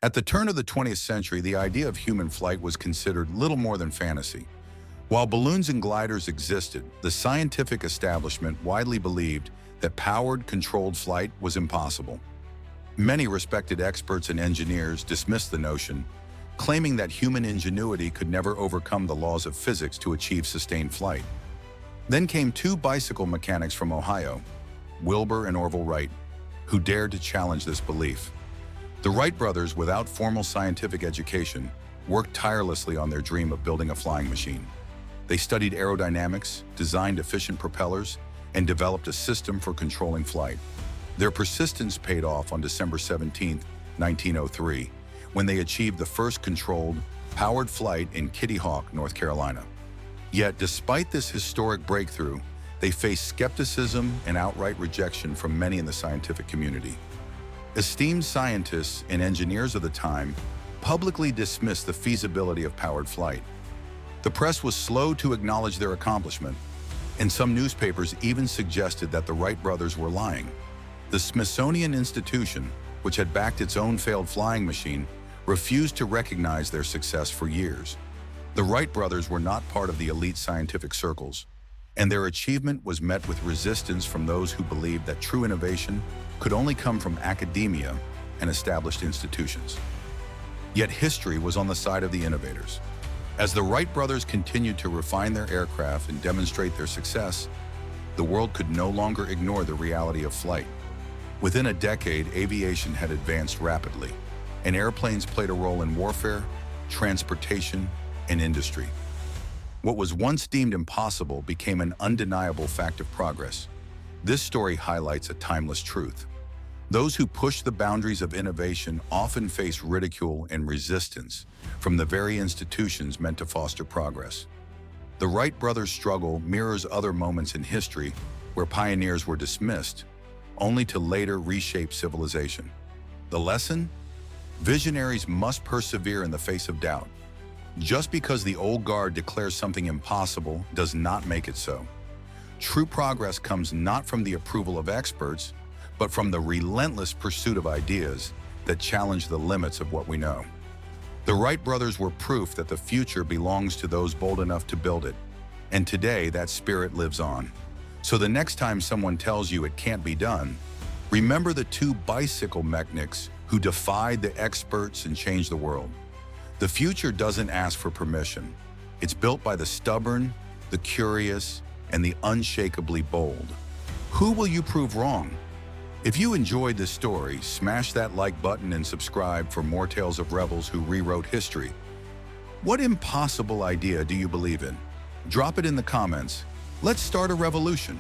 At the turn of the 20th century, the idea of human flight was considered little more than fantasy. While balloons and gliders existed, the scientific establishment widely believed that powered, controlled flight was impossible. Many respected experts and engineers dismissed the notion, claiming that human ingenuity could never overcome the laws of physics to achieve sustained flight. Then came two bicycle mechanics from Ohio, Wilbur and Orville Wright, who dared to challenge this belief. The Wright brothers, without formal scientific education, worked tirelessly on their dream of building a flying machine. They studied aerodynamics, designed efficient propellers, and developed a system for controlling flight. Their persistence paid off on December 17, 1903, when they achieved the first controlled, powered flight in Kitty Hawk, North Carolina. Yet, despite this historic breakthrough, they faced skepticism and outright rejection from many in the scientific community. Esteemed scientists and engineers of the time publicly dismissed the feasibility of powered flight. The press was slow to acknowledge their accomplishment, and some newspapers even suggested that the Wright brothers were lying. The Smithsonian Institution, which had backed its own failed flying machine, refused to recognize their success for years. The Wright brothers were not part of the elite scientific circles, and their achievement was met with resistance from those who believed that true innovation could only come from academia and established institutions. Yet history was on the side of the innovators. As the Wright brothers continued to refine their aircraft and demonstrate their success, the world could no longer ignore the reality of flight. Within a decade, aviation had advanced rapidly, and airplanes played a role in warfare, transportation, and industry. What was once deemed impossible became an undeniable fact of progress. This story highlights a timeless truth. Those who push the boundaries of innovation often face ridicule and resistance from the very institutions meant to foster progress. The Wright brothers' struggle mirrors other moments in history where pioneers were dismissed, only to later reshape civilization. The lesson? Visionaries must persevere in the face of doubt. Just because the old guard declares something impossible does not make it so. True progress comes not from the approval of experts, but from the relentless pursuit of ideas that challenge the limits of what we know. The Wright brothers were proof that the future belongs to those bold enough to build it, and today that spirit lives on. So the next time someone tells you it can't be done, remember the two bicycle mechanics who defied the experts and changed the world. The future doesn't ask for permission. It's built by the stubborn, the curious, and the unshakably bold. Who will you prove wrong? If you enjoyed this story, smash that like button and subscribe for more tales of rebels who rewrote history. What impossible idea do you believe in? Drop it in the comments. Let's start a revolution.